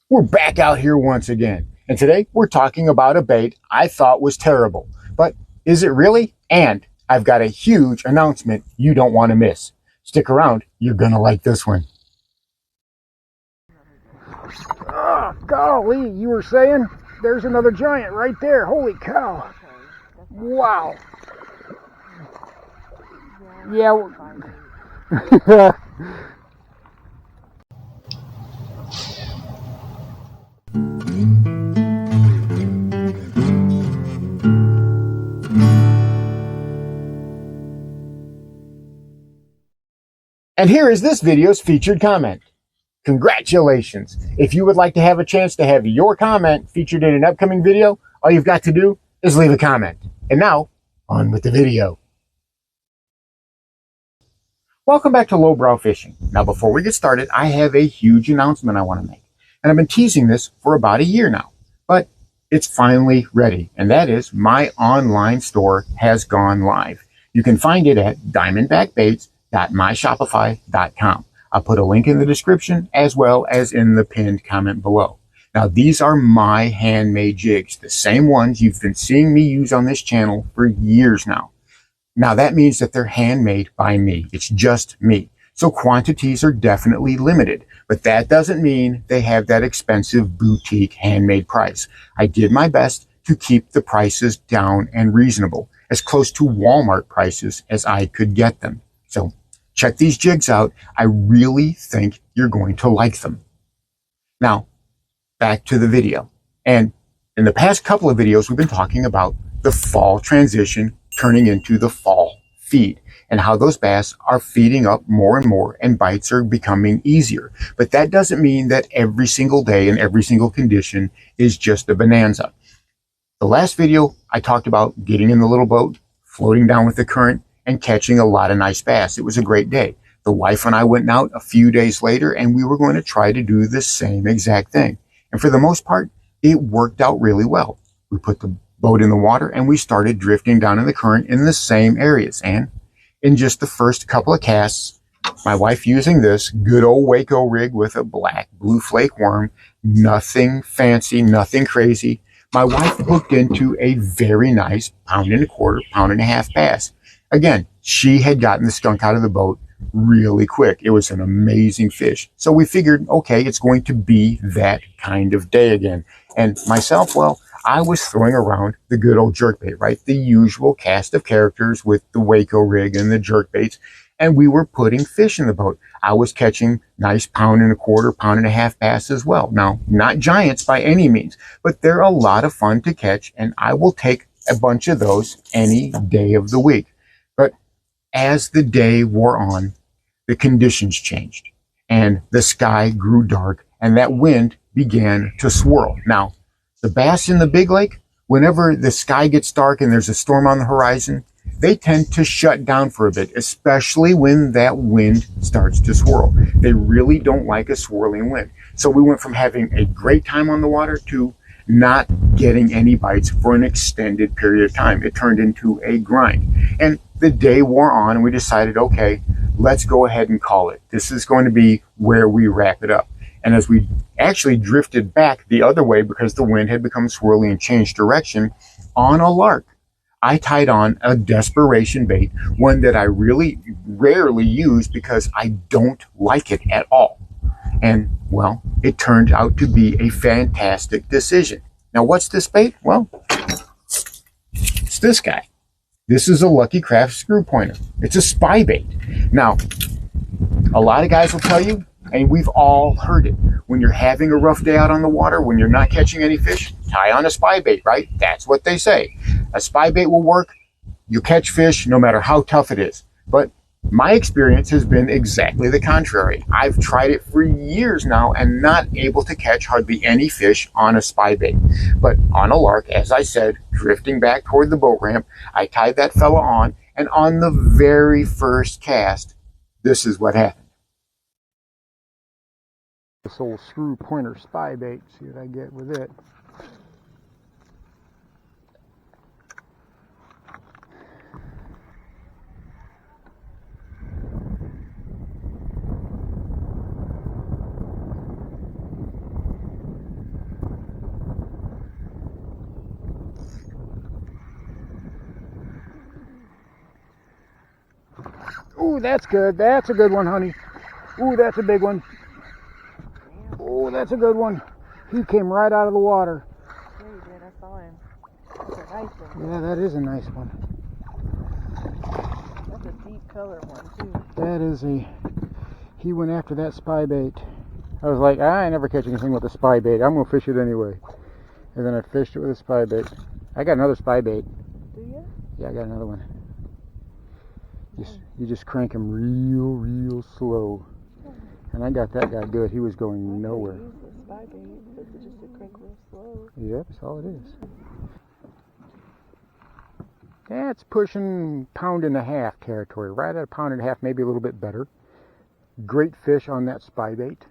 We're back out here once again, and today we're talking about a bait I thought was terrible. But is it really? And I've got a huge announcement you don't want to miss. Stick around, you're gonna like this one. Oh, golly, you were saying? There's another giant right there. Holy cow. Wow. Yeah. And here is this video's featured comment. Congratulations! If you would like to have a chance to have your comment featured in an upcoming video, all you've got to do is leave a comment. And now, on with the video. Welcome back to Lowbrow Fishing. Now, before we get started, I have a huge announcement I want to make. And I've been teasing this for about a year now, but it's finally ready. And that is my online store has gone live. You can find it at diamondbackbaits.myshopify.com. I'll put a link in the description as well as in the pinned comment below. Now, these are my handmade jigs, the same ones you've been seeing me use on this channel for years now. Now, that means that they're handmade by me. It's just me. So quantities are definitely limited, but that doesn't mean they have that expensive boutique handmade price. I did my best to keep the prices down and reasonable, as close to Walmart prices as I could get them. So check these jigs out. I really think you're going to like them. Now, back to the video. And in the past couple of videos, we've been talking about the fall transition turning into the fall feed and how those bass are feeding up more and more and bites are becoming easier. But that doesn't mean that every single day and every single condition is just a bonanza. The last video, I talked about getting in the little boat, floating down with the current, and catching a lot of nice bass. It was a great day. The wife and I went out a few days later, and we were going to try to do the same exact thing. And for the most part, it worked out really well. We put the boat in the water, and we started drifting down in the current in the same areas. And in just the first couple of casts, my wife using this good old Waco rig with a black blue flake worm, nothing fancy, nothing crazy, my wife hooked into a very nice 1.25 pound, 1.5 pound bass. Again, she had gotten the skunk out of the boat really quick. It was an amazing fish. So we figured, okay, it's going to be that kind of day again. And myself, well, I was throwing around the good old jerkbait, right? The usual cast of characters with the Waco rig and the jerkbaits. And we were putting fish in the boat. I was catching nice 1.25 pound, 1.5 bass as well. Now, not giants by any means, but they're a lot of fun to catch, and I will take a bunch of those any day of the week. But as the day wore on, the conditions changed, and the sky grew dark, and that wind began to swirl. Now, the bass in the big lake, whenever the sky gets dark and there's a storm on the horizon, they tend to shut down for a bit, especially when that wind starts to swirl. They really don't like a swirling wind. So we went from having a great time on the water to not getting any bites for an extended period of time. It turned into a grind. And the day wore on, and we decided, okay, let's go ahead and call it. This is going to be where we wrap it up. And as we actually drifted back the other way because the wind had become swirly and changed direction, on a lark, I tied on a desperation bait, one that I really rarely use because I don't like it at all. And, well, it turned out to be a fantastic decision. Now, what's this bait? Well, it's this guy. This is a Lucky Craft screw pointer. It's a spy bait. Now, a lot of guys will tell you, and we've all heard it, when you're having a rough day out on the water, when you're not catching any fish, tie on a spy bait, right? That's what they say. A spy bait will work. You catch fish no matter how tough it is. But my experience has been exactly the contrary. I've tried it for years now and not able to catch hardly any fish on a spy bait. But on a lark, as I said, drifting back toward the boat ramp, I tied that fella on, and on the very first cast, this is what happened. This old screw pointer spy bait, see what I get with it. Ooh, that's good. That's a good one, honey. Ooh, that's a big one. Ooh, that's a good one. He came right out of the water. Yeah, he did. I saw him. That's a nice one. Yeah, that is a nice one. That's a deep color one, too. That is a... He went after that spy bait. I was like, I ain't never catch anything with a spy bait. I'm going to fish it anyway. And then I fished it with a spy bait. I got another spy bait. Do you? Yeah, I got another one. You just crank him real slow. And I got that guy good. He was going nowhere. Use the spy bait, but just to crank real slow. Yep, that's all it is. Yeah, it's pushing £1.5 territory. Right at £1.5, maybe a little bit better. Great fish on that spy bait.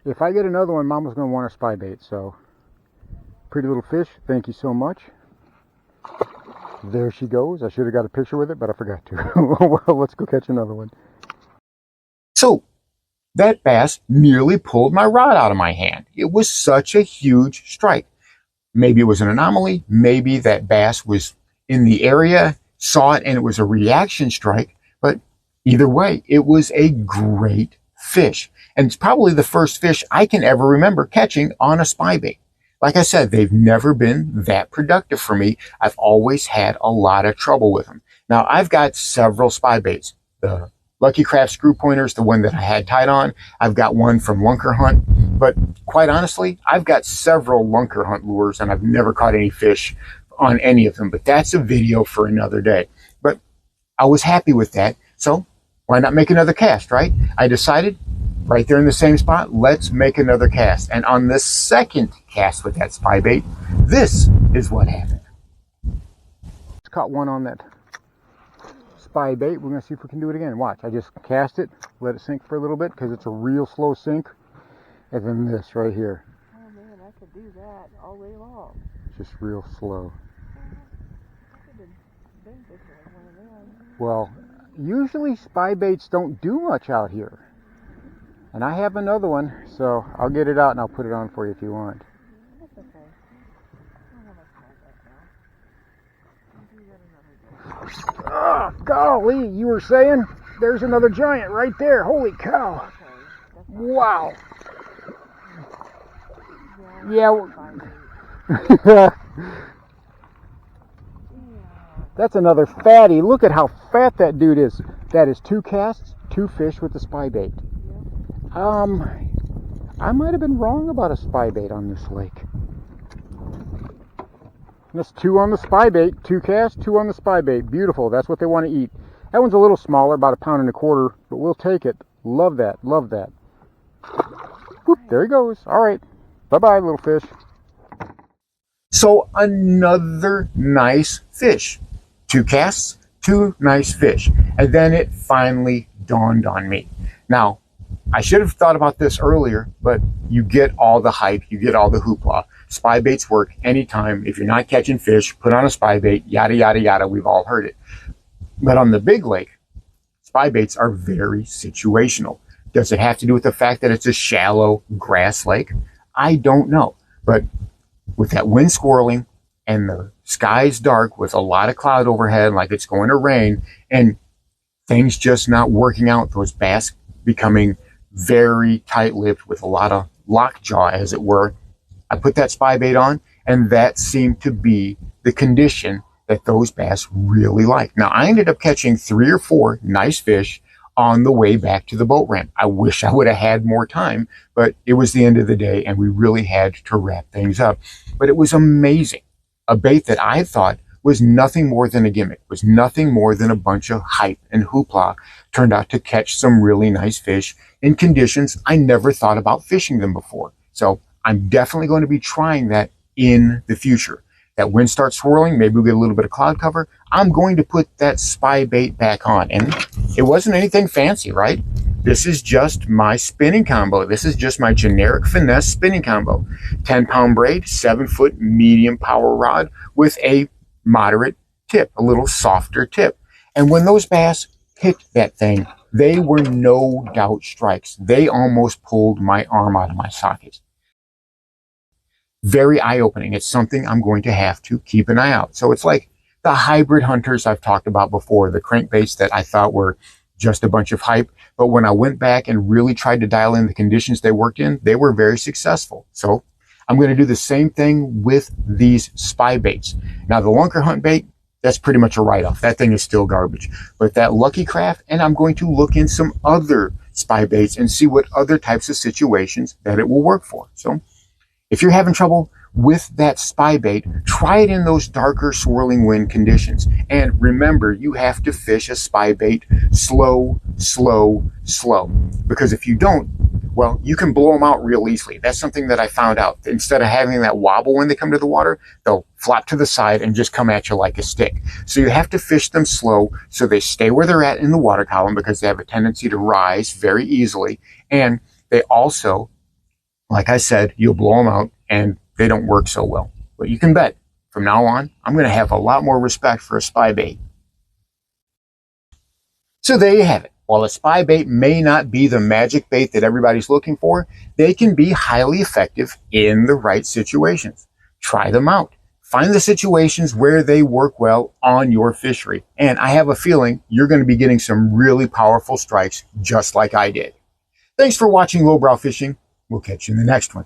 If I get another one, Mama's going to want a spy bait. So, pretty little fish. Thank you so much. There she goes. I should have got a picture with it, but I forgot to. Well, let's go catch another one. So that bass nearly pulled my rod out of my hand. It was such a huge strike. Maybe it was an anomaly. Maybe that bass was in the area, saw it, and it was a reaction strike. But either way, it was a great fish. And it's probably the first fish I can ever remember catching on a spy bait. Like I said, they've never been that productive for me. I've always had a lot of trouble with them. Now, I've got several spy baits. The Lucky Craft screw pointer's the one that I had tied on. I've got one from Lunker Hunt. But quite honestly, I've got several Lunker Hunt lures, and I've never caught any fish on any of them. But that's a video for another day. But I was happy with that. So why not make another cast, right? I decided right there in the same spot, let's make another cast. And on the second cast with that spy bait, this is what happened. Just caught one on that spy bait. We're going to see if we can do it again. Watch, I just cast it, let it sink for a little bit because it's a real slow sink. And then this right here. Oh man, I could do that all day long. Just real slow. I could have been fishing with one of them. Well, usually spy baits don't do much out here. And I have another one, so I'll get it out and I'll put it on for you if you want. That's okay. I don't have much time right now. I'll do that another day. Oh, golly, you were saying? There's another giant right there. Holy cow. Okay. Wow. Yeah. That's another fatty. Look at how fat that dude is. That is 2 casts, 2 fish with the spy bait. I might have been wrong about a spy bait on this lake. That's 2 on the spy bait, 2 casts, 2 on the spy bait. Beautiful. That's what they want to eat. That one's a little smaller, about £1.25, but we'll take it. Love that. Love that. Whoop, there he goes. All right. Bye-bye, little fish. So another nice fish. 2 casts, 2 nice fish. And then it finally dawned on me. Now, I should have thought about this earlier, but you get all the hype, you get all the hoopla. Spy baits work anytime. If you're not catching fish, put on a spy bait, yada, yada, yada. We've all heard it. But on the big lake, spy baits are very situational. Does it have to do with the fact that it's a shallow grass lake? I don't know. But with that wind swirling and the sky's dark with a lot of cloud overhead, like it's going to rain, and things just not working out, those bass becoming very tight-lipped with a lot of lockjaw, as it were, I put that spy bait on, and that seemed to be the condition that those bass really like. Now, I ended up catching 3 or 4 nice fish on the way back to the boat ramp. I wish I would have had more time, but it was the end of the day, and we really had to wrap things up. But it was amazing. A bait that I thought was nothing more than a gimmick, was nothing more than a bunch of hype and hoopla, turned out to catch some really nice fish in conditions I never thought about fishing them before. So I'm definitely going to be trying that in the future. That wind starts swirling, maybe we'll get a little bit of cloud cover. I'm going to put that spy bait back on. And it wasn't anything fancy, right? This is just my spinning combo. This is just my generic finesse spinning combo. 10-pound braid, 7-foot medium power rod with a moderate tip, a little softer tip. And when those bass hit that thing, they were no doubt strikes. They almost pulled my arm out of my socket. Very eye-opening. It's something I'm going to have to keep an eye out. So it's like the hybrid hunters I've talked about before, the crankbaits that I thought were just a bunch of hype. But when I went back and really tried to dial in the conditions they worked in, they were very successful. So I'm going to do the same thing with these spy baits. Now, the lunker hunt bait, that's pretty much a write-off. That thing is still garbage. But that Lucky Craft, and I'm going to look in some other spy baits and see what other types of situations that it will work for. So if you're having trouble with that spy bait, try it in those darker swirling wind conditions. And remember, you have to fish a spy bait slow, slow, slow. Because if you don't, well, you can blow them out real easily. That's something that I found out. Instead of having that wobble when they come to the water, they'll flop to the side and just come at you like a stick. So you have to fish them slow so they stay where they're at in the water column, because they have a tendency to rise very easily. And they also, like I said, you'll blow them out and they don't work so well. But you can bet, from now on, I'm going to have a lot more respect for a spy bait. So there you have it. While a spy bait may not be the magic bait that everybody's looking for, they can be highly effective in the right situations. Try them out. Find the situations where they work well on your fishery. And I have a feeling you're going to be getting some really powerful strikes just like I did. Thanks for watching Lowbrow Fishing. We'll catch you in the next one.